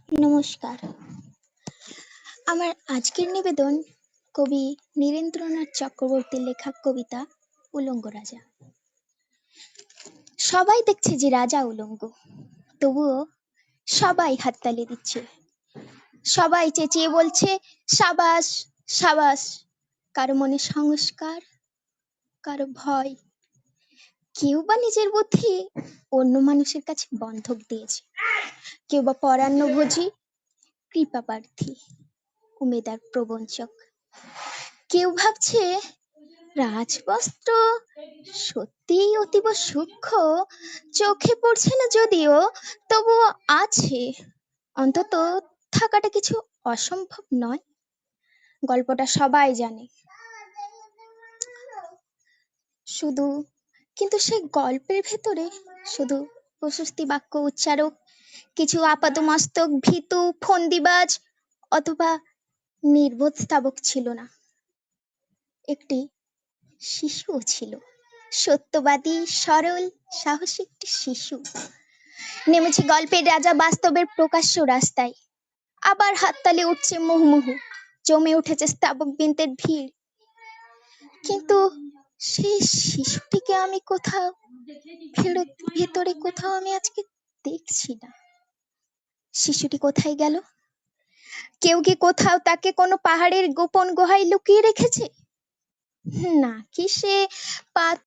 নমস্কার। আমার আজকের নিবেদন কবি নীরেন্দ্রনাথ চক্রবর্তীর লেখা কবিতা উলঙ্গ রাজা। সবাই দেখছে যে রাজা উলঙ্গ, তবুও সবাই হাততালি দিচ্ছে, সবাই চেঁচিয়ে বলছে সাবাস সাবাস। কারো মনে সংস্কার, কারো ভয়, কেউ বা নিজের বুদ্ধি অন্য মানুষের কাছে বন্ধক দিয়েছে, কেউ বা পরান্নভোজী, কৃপা প্রার্থী, উমেদার প্রবঞ্চক। কেউ ভাবছে রাজবস্ত্র সত্যিই অতীব সূক্ষ্ম, চোখে পড়ছে না যদিও, তবুও আছে, অন্তত থাকাটা কিছু অসম্ভব নয়। গল্পটা সবাই জানে, শুধু কিন্তু সেই গল্পের ভেতরে শুধু প্রশস্তি বাক্য উচ্চারক, কিছু আপাদমস্তক ভীতু ফন্দিবাজ অথবা নির্বোধ স্তাবক ছিল না, একটি শিশুও ছিল, সত্যবাদী সরল সাহসী একটি শিশু। নেমেছে গল্পের রাজা বাস্তবের প্রকাশ্য রাস্তায়, আবার হাততালি উঠছে মুহুর্মুহু, জমে উঠেছে স্তাবক বৃন্দের ভিড়। কিন্তু সেই শিশুটিকে আমি কোথাও ভেতরে কোথাও আমি আজকে দেখছি না। শিশুটি কোথায় গেল? কেউ কি কোথাও তাকে কোনো পাহাড়ের গোপন গুহায় লুকিয়ে রেখেছে? নাকি সে